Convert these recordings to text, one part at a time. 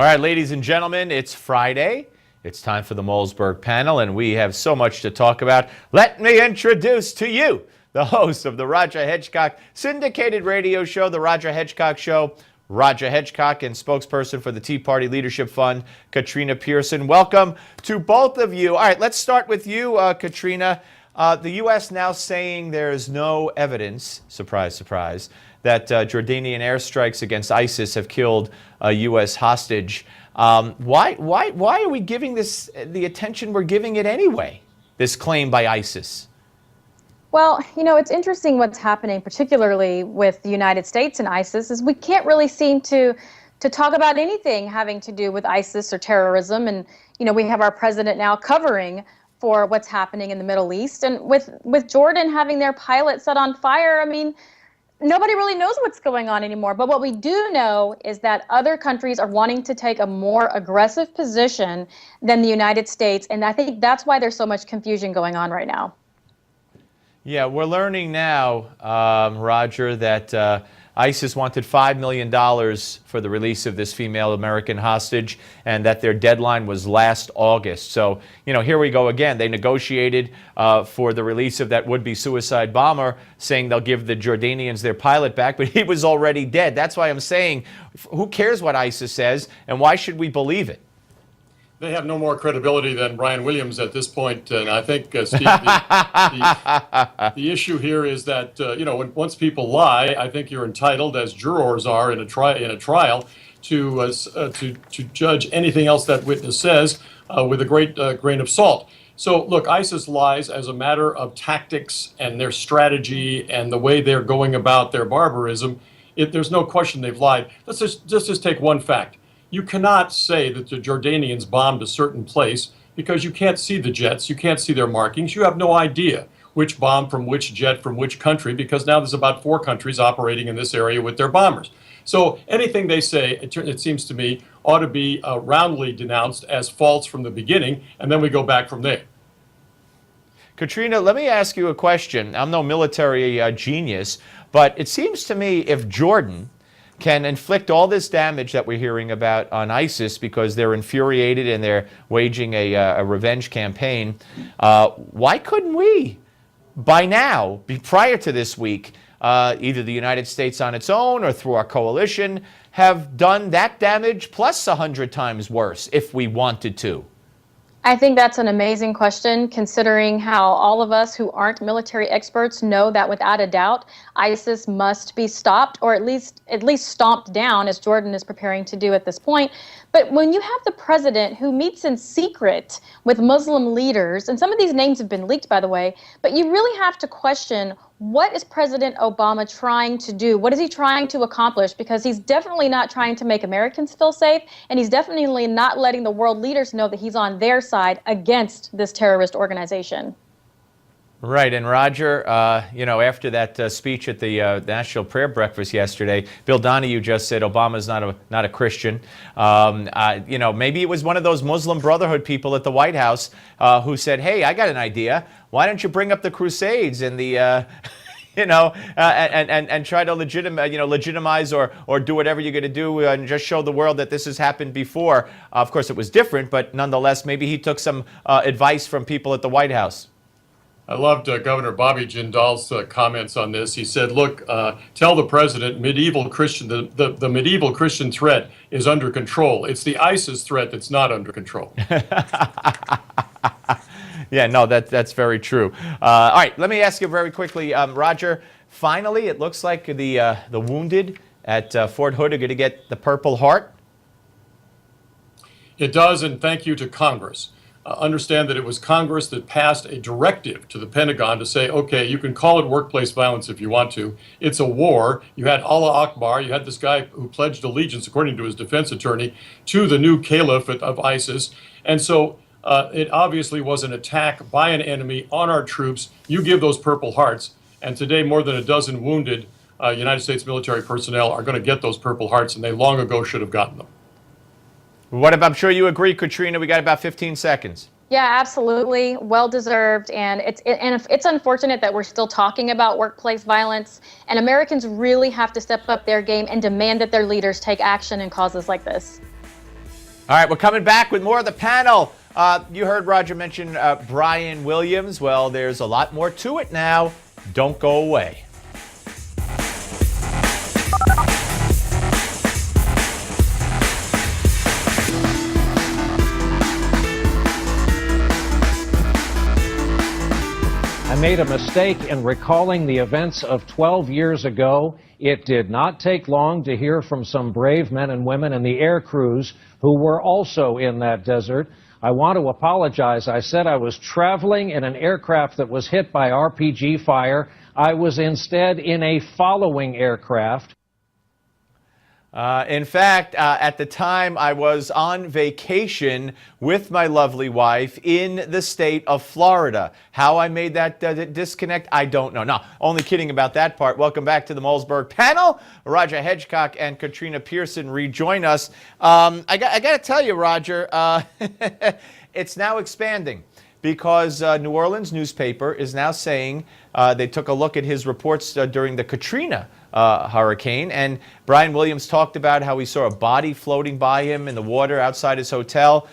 All right, ladies and gentlemen, it's Friday. It's time for the Malzberg panel, and we have so much to talk about. Let me introduce to you the host of the Roger Hedgecock syndicated radio show, The Roger Hedgecock Show, Roger Hedgecock, and spokesperson for the Tea Party Leadership Fund, Katrina Pierson. Welcome to both of you. All right, let's start with you, Katrina. The U.S. now saying there's no evidence, surprise, surprise, that Jordanian airstrikes against ISIS have killed a U.S. hostage. Why are we giving this the attention we're giving it anyway, this claim by ISIS? Well, it's interesting what's happening, particularly with the United States and ISIS, is we can't really seem to talk about anything having to do with ISIS or terrorism. And, we have our president now covering for what's happening in the Middle East. And with Jordan having their pilot set on fire, nobody really knows what's going on anymore. But what we do know is that other countries are wanting to take a more aggressive position than the United States. And I think that's why there's so much confusion going on right now. Yeah, we're learning now, Roger, that ISIS wanted $5 million for the release of this female American hostage, and that their deadline was last August. So, here we go again. They negotiated for the release of that would-be suicide bomber, saying they'll give the Jordanians their pilot back, but he was already dead. That's why I'm saying, who cares what ISIS says, and why should we believe it? They have no more credibility than Brian Williams at this point, and I think, Steve, the issue here is that once people lie, I think you're entitled, as jurors are in a trial, to judge anything else that witness says with a great grain of salt. So, look, ISIS lies as a matter of tactics and their strategy and the way they're going about their barbarism. There's no question they've lied. Let's just take one fact. You cannot say that the Jordanians bombed a certain place because you can't see the jets, you can't see their markings, you have no idea which bomb from which jet from which country, because now there's about 4 countries operating in this area with their bombers. So anything they say, it seems to me, ought to be roundly denounced as false from the beginning, and then we go back from there. Katrina, let me ask you a question. I'm no military genius, but it seems to me if Jordan can inflict all this damage that we're hearing about on ISIS because they're infuriated and they're waging a revenge campaign, why couldn't we, by now, prior to this week, either the United States on its own or through our coalition, have done that damage plus 100 times worse if we wanted to? I think that's an amazing question, considering how all of us who aren't military experts know that without a doubt, ISIS must be stopped, or at least stomped down, as Jordan is preparing to do at this point. But when you have the president who meets in secret with Muslim leaders, and some of these names have been leaked, by the way, but you really have to question, what is President Obama trying to do? What is he trying to accomplish? Because he's definitely not trying to make Americans feel safe, and he's definitely not letting the world leaders know that he's on their side against this terrorist organization. Right, and Roger, after that speech at the National Prayer Breakfast yesterday, Bill Donahue just said Obama's not a Christian. Maybe it was one of those Muslim Brotherhood people at the White House who said, "Hey, I got an idea. Why don't you bring up the Crusades and the, and try to legitimize or do whatever you're going to do and just show the world that this has happened before." Of course, it was different, but nonetheless, maybe he took some advice from people at the White House. I loved Governor Bobby Jindal's comments on this. He said, look, tell the president the medieval Christian threat is under control. It's the ISIS threat that's not under control. Yeah, no, that's very true. All right, let me ask you very quickly, Roger, finally, it looks like the wounded at Fort Hood are going to get the Purple Heart. It does, and thank you to Congress. Understand that it was Congress that passed a directive to the Pentagon to say, okay, you can call it workplace violence if you want to. It's a war. You had Allah Akbar. You had this guy who pledged allegiance, according to his defense attorney, to the new caliph of ISIS. And so it obviously was an attack by an enemy on our troops. You give those Purple Hearts. And today, more than a dozen wounded United States military personnel are going to get those Purple Hearts, and they long ago should have gotten them. I'm sure you agree, Katrina. We got about 15 seconds. Yeah, absolutely. Well deserved. And it's unfortunate that we're still talking about workplace violence. And Americans really have to step up their game and demand that their leaders take action in causes like this. All right, we're coming back with more of the panel. You heard Roger mention Brian Williams. Well, there's a lot more to it now. Don't go away. I made a mistake in recalling the events of 12 years ago. It did not take long to hear from some brave men and women in the air crews who were also in that desert. I want to apologize. I said I was traveling in an aircraft that was hit by RPG fire. I was instead in a following aircraft. In fact, at the time, I was on vacation with my lovely wife in the state of Florida. How I made that disconnect, I don't know. No, only kidding about that part. Welcome back to the Malzberg panel. Roger Hedgecock and Katrina Pierson rejoin us. I got to tell you, Roger, it's now expanding because New Orleans newspaper is now saying they took a look at his reports during the Katrina hurricane, and Brian Williams talked about how he saw a body floating by him in the water outside his hotel.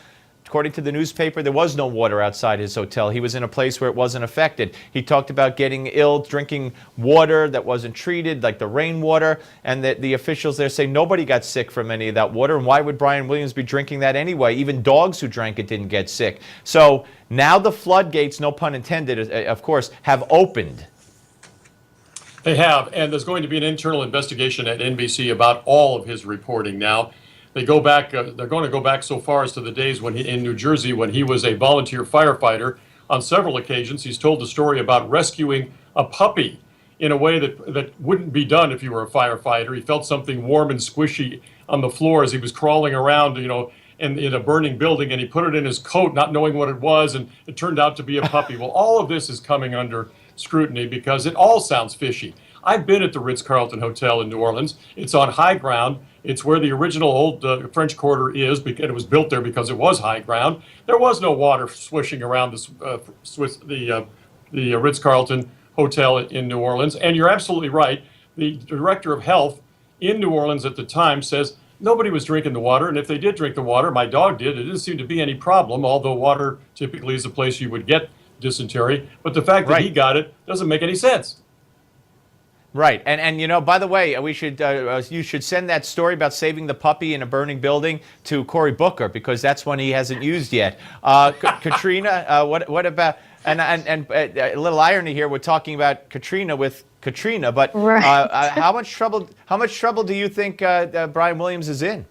According to the newspaper, there was no water outside his hotel. He was in a place where it wasn't affected. He talked about getting ill, drinking water that wasn't treated, like the rainwater, and that the officials there say nobody got sick from any of that water. And why would Brian Williams be drinking that anyway? Even dogs who drank it didn't get sick. So now the floodgates, no pun intended, of course, have opened. They have, and there's going to be an internal investigation at NBC about all of his reporting now. They go back. They're going to go back so far as to the days when in New Jersey when he was a volunteer firefighter. On several occasions, he's told the story about rescuing a puppy in a way that wouldn't be done if you were a firefighter. He felt something warm and squishy on the floor as he was crawling around, in a burning building, and he put it in his coat, not knowing what it was, and it turned out to be a puppy. Well, all of this is coming under scrutiny because it all sounds fishy. I've been at the Ritz-Carlton Hotel in New Orleans. It's on high ground. It's where the original old French Quarter is, and it was built there because it was high ground. There was no water swishing around the Ritz-Carlton Hotel in New Orleans. And you're absolutely right. The director of health in New Orleans at the time says nobody was drinking the water, and if they did drink the water, my dog did, it didn't seem to be any problem, although water typically is a place you would get dysentery. But the fact that he got it doesn't make any sense. Right, and by the way, we should you should send that story about saving the puppy in a burning building to Cory Booker because that's one he hasn't used yet. Katrina, what about and a little irony here? We're talking about Katrina with Katrina, but right. How much trouble do you think Brian Williams is in?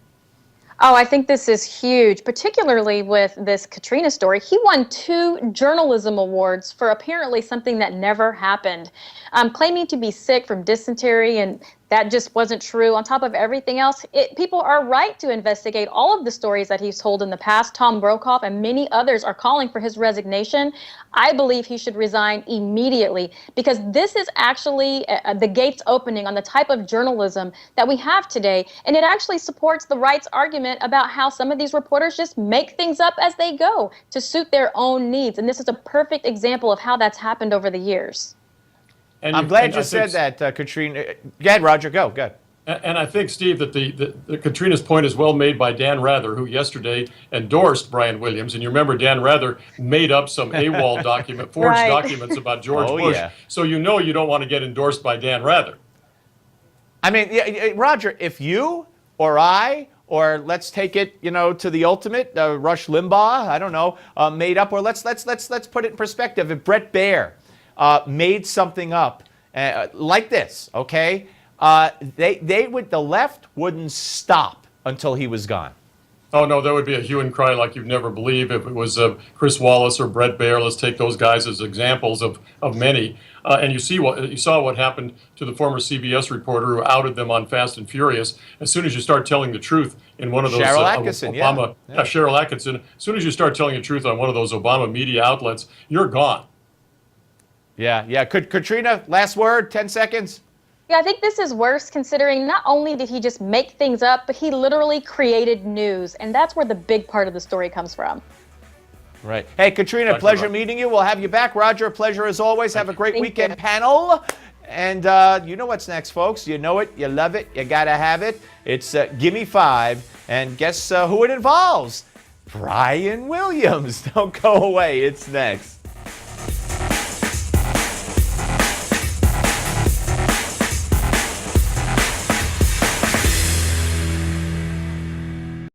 Oh, I think this is huge, particularly with this Katrina story. He won 2 journalism awards for apparently something that never happened. Claiming to be sick from dysentery, and that just wasn't true. On top of everything else, people are right to investigate all of the stories that he's told in the past. Tom Brokaw and many others are calling for his resignation. I believe he should resign immediately because this is actually the gates opening on the type of journalism that we have today. And it actually supports the right's argument about how some of these reporters just make things up as they go to suit their own needs. And this is a perfect example of how that's happened over the years. I'm glad you said that, Katrina. Go ahead, Roger. Go ahead. And I think, Steve, that the Katrina's point is well made by Dan Rather, who yesterday endorsed Brian Williams. And you remember Dan Rather made up some AWOL forged documents about George Bush. Yeah. So you don't want to get endorsed by Dan Rather. I mean, Roger, if you or I, or let's take it, to the ultimate, Rush Limbaugh, I don't know, made up, or let's put it in perspective. If Brett Baer made something up like this, okay? The left wouldn't stop until he was gone. Oh no, there would be a hue and cry like you'd never believe if it was Chris Wallace or Brett Baer. Let's take those guys as examples of many. And you saw what happened to the former CBS reporter who outed them on Fast and Furious. As soon as you start telling the truth in one of those Cheryl Atkinson, Cheryl Atkinson. As soon as you start telling the truth on one of those Obama media outlets, you're gone. Yeah. Katrina, last word, 10 seconds. Yeah, I think this is worse considering not only did he just make things up, but he literally created news. And that's where the big part of the story comes from. Right. Hey, Katrina, pleasure meeting you. We'll have you back. Roger, pleasure as always. Have a great weekend, panel. And you know what's next, folks. You know it, you love it, you gotta have it. It's Gimme 5, and guess who it involves? Brian Williams. Don't go away, it's next.